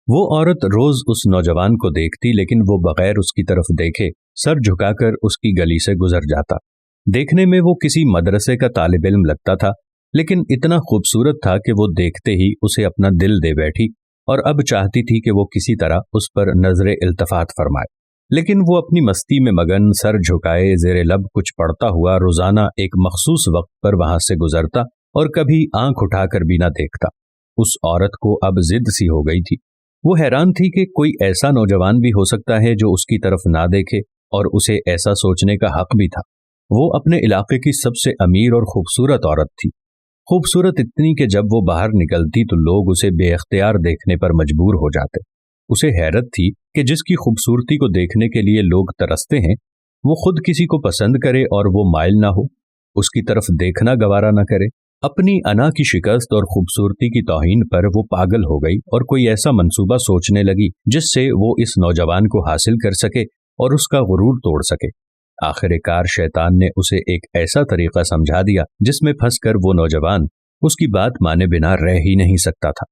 وہ عورت روز اس نوجوان کو دیکھتی لیکن وہ بغیر اس کی طرف دیکھے سر جھکا کر اس کی گلی سے گزر جاتا۔ دیکھنے میں وہ کسی مدرسے کا طالب علم لگتا تھا، لیکن اتنا خوبصورت تھا کہ وہ دیکھتے ہی اسے اپنا دل دے بیٹھی اور اب چاہتی تھی کہ وہ کسی طرح اس پر نظر التفات فرمائے، لیکن وہ اپنی مستی میں مگن سر جھکائے زیر لب کچھ پڑھتا ہوا روزانہ ایک مخصوص وقت پر وہاں سے گزرتا اور کبھی آنکھ اٹھا کر بھی نہ دیکھتا۔ اس عورت کو اب ضد سی ہو گئی تھی۔ وہ حیران تھی کہ کوئی ایسا نوجوان بھی ہو سکتا ہے جو اس کی طرف نہ دیکھے، اور اسے ایسا سوچنے کا حق بھی تھا۔ وہ اپنے علاقے کی سب سے امیر اور خوبصورت عورت تھی، خوبصورت اتنی کہ جب وہ باہر نکلتی تو لوگ اسے بے اختیار دیکھنے پر مجبور ہو جاتے۔ اسے حیرت تھی کہ جس کی خوبصورتی کو دیکھنے کے لیے لوگ ترستے ہیں، وہ خود کسی کو پسند کرے اور وہ مائل نہ ہو، اس کی طرف دیکھنا گوارا نہ کرے۔ اپنی انا کی شکست اور خوبصورتی کی توہین پر وہ پاگل ہو گئی اور کوئی ایسا منصوبہ سوچنے لگی جس سے وہ اس نوجوان کو حاصل کر سکے اور اس کا غرور توڑ سکے۔ آخر کار شیطان نے اسے ایک ایسا طریقہ سمجھا دیا جس میں پھنس کر وہ نوجوان اس کی بات مانے بنا رہ ہی نہیں سکتا تھا۔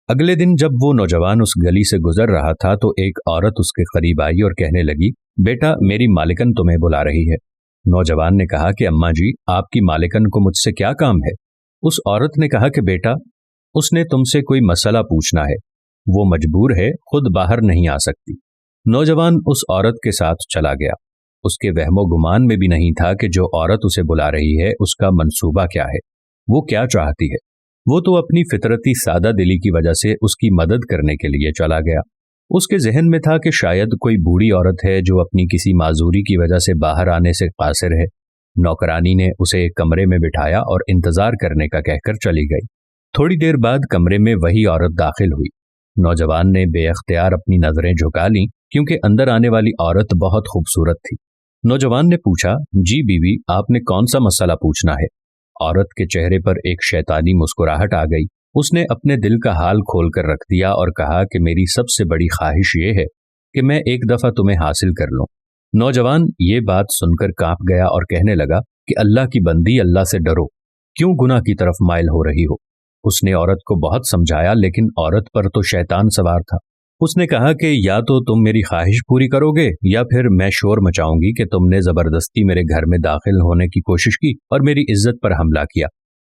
اگلے دن جب وہ نوجوان اس گلی سے گزر رہا تھا تو ایک عورت اس کے قریب آئی اور کہنے لگی، بیٹا میری مالکن تمہیں بلا رہی ہے۔ نوجوان نے کہا کہ اماں جی آپ کی مالکن کو مجھ سے کیا کام ہے؟ اس عورت نے کہا کہ بیٹا اس نے تم سے کوئی مسئلہ پوچھنا ہے، وہ مجبور ہے، خود باہر نہیں آ سکتی۔ نوجوان اس عورت کے ساتھ چلا گیا۔ اس کے وہم و گمان میں بھی نہیں تھا کہ جو عورت اسے بلا رہی ہے اس کا منصوبہ کیا ہے، وہ کیا چاہتی ہے۔ وہ تو اپنی فطرتی سادہ دلی کی وجہ سے اس کی مدد کرنے کے لیے چلا گیا۔ اس کے ذہن میں تھا کہ شاید کوئی بوڑھی عورت ہے جو اپنی کسی معذوری کی وجہ سے باہر آنے سے قاصر ہے۔ نوکرانی نے اسے ایک کمرے میں بٹھایا اور انتظار کرنے کا کہہ کر چلی گئی۔ تھوڑی دیر بعد کمرے میں وہی عورت داخل ہوئی۔ نوجوان نے بے اختیار اپنی نظریں جھکا لیں کیونکہ اندر آنے والی عورت بہت خوبصورت تھی۔ نوجوان نے پوچھا، جی بیوی آپ نے کون سا مسئلہ پوچھنا ہے؟ عورت کے چہرے پر ایک شیطانی مسکراہٹ آ گئی۔ اس نے اپنے دل کا حال کھول کر رکھ دیا اور کہا کہ میری سب سے بڑی خواہش یہ ہے کہ میں ایک دفعہ تمہیں حاصل کر لوں۔ نوجوان یہ بات سن کر کانپ گیا اور کہنے لگا کہ اللہ کی بندی، اللہ سے ڈرو، کیوں گناہ کی طرف مائل ہو رہی ہو؟ اس نے عورت کو بہت سمجھایا لیکن عورت پر تو شیطان سوار تھا۔ اس نے کہا کہ یا تو تم میری خواہش پوری کرو گے یا پھر میں شور مچاؤں گی کہ تم نے زبردستی میرے گھر میں داخل ہونے کی کوشش کی اور میری عزت پر حملہ کیا۔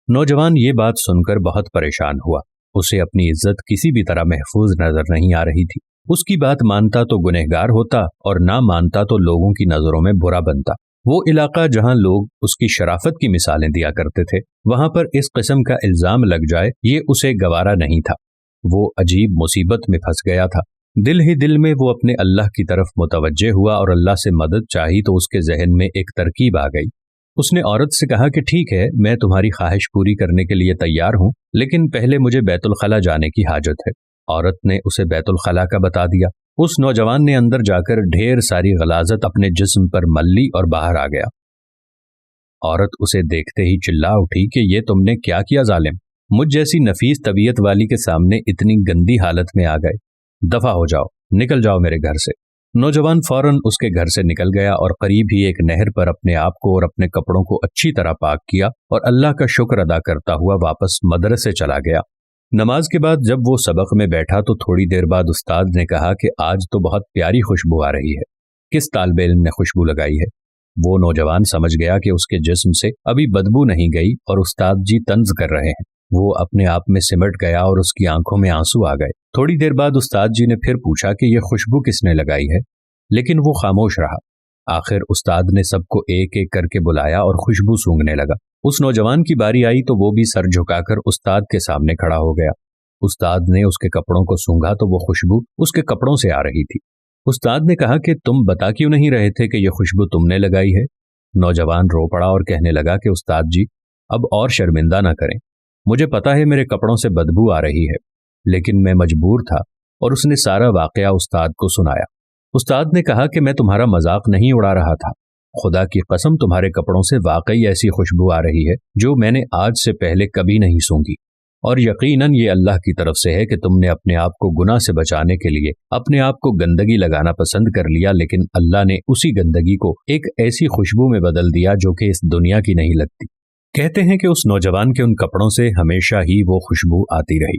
نوجوان یہ بات سن کر بہت پریشان ہوا۔ اسے اپنی عزت کسی بھی طرح محفوظ نظر نہیں آ رہی تھی۔ اس کی بات مانتا تو گنہگار ہوتا اور نہ مانتا تو لوگوں کی نظروں میں برا بنتا۔ وہ علاقہ جہاں لوگ اس کی شرافت کی مثالیں دیا کرتے تھے، وہاں پر اس قسم کا الزام لگ جائے یہ اسے گوارا نہیں تھا۔ وہ عجیب مصیبت میں پھنس گیا تھا۔ دل ہی دل میں وہ اپنے اللہ کی طرف متوجہ ہوا اور اللہ سے مدد چاہی تو اس کے ذہن میں ایک ترکیب آ گئی۔ اس نے عورت سے کہا کہ ٹھیک ہے، میں تمہاری خواہش پوری کرنے کے لیے تیار ہوں، لیکن پہلے مجھے بیت الخلا جانے کی حاجت ہے۔ عورت نے اسے بیت الخلا کا بتا دیا۔ اس نوجوان نے اندر جا کر ڈھیر ساری غلاظت اپنے جسم پر مل لی اور باہر آ گیا۔ عورت اسے دیکھتے ہی چلا اٹھی کہ یہ تم نے کیا کیا ظالم؟ مجھ جیسی نفیس طبیعت والی کے سامنے اتنی گندی حالت میں آ گئے، دفع ہو جاؤ، نکل جاؤ میرے گھر سے۔ نوجوان فوراً اس کے گھر سے نکل گیا اور قریب ہی ایک نہر پر اپنے آپ کو اور اپنے کپڑوں کو اچھی طرح پاک کیا اور اللہ کا شکر ادا کرتا ہوا واپس مدرسے چلا گیا۔ نماز کے بعد جب وہ سبق میں بیٹھا تو تھوڑی دیر بعد استاد نے کہا کہ آج تو بہت پیاری خوشبو آ رہی ہے، کس طالب علم نے خوشبو لگائی ہے؟ وہ نوجوان سمجھ گیا کہ اس کے جسم سے ابھی بدبو نہیں گئی اور استاد جی طنز کر رہے ہیں۔ وہ اپنے آپ میں سمٹ گیا اور اس کی آنکھوں میں آنسو آ گئے۔ تھوڑی دیر بعد استاد جی نے پھر پوچھا کہ یہ خوشبو کس نے لگائی ہے، لیکن وہ خاموش رہا۔ آخر استاد نے سب کو ایک ایک کر کے بلایا اور خوشبو سونگھنے لگا۔ اس نوجوان کی باری آئی تو وہ بھی سر جھکا کر استاد کے سامنے کھڑا ہو گیا۔ استاد نے اس کے کپڑوں کو سونگھا تو وہ خوشبو اس کے کپڑوں سے آ رہی تھی۔ استاد نے کہا کہ تم بتا کیوں نہیں رہے تھے کہ یہ خوشبو تم نے لگائی ہے؟ نوجوان رو پڑا اور کہنے لگا کہ استاد جی اب اور شرمندہ نہ کریں، مجھے پتا ہے میرے کپڑوں سے بدبو آ رہی ہے، لیکن میں مجبور تھا۔ اور اس نے سارا واقعہ استاد کو سنایا۔ استاد نے کہا کہ میں تمہارا مذاق نہیں اڑا رہا تھا، خدا کی قسم تمہارے کپڑوں سے واقعی ایسی خوشبو آ رہی ہے جو میں نے آج سے پہلے کبھی نہیں سونگھی، اور یقیناً یہ اللہ کی طرف سے ہے کہ تم نے اپنے آپ کو گناہ سے بچانے کے لیے اپنے آپ کو گندگی لگانا پسند کر لیا، لیکن اللہ نے اسی گندگی کو ایک ایسی خوشبو میں بدل دیا جو کہ اس دنیا کی نہیں لگتی۔ کہتے ہیں کہ اس نوجوان کے ان کپڑوں سے ہمیشہ ہی وہ خوشبو آتی رہی۔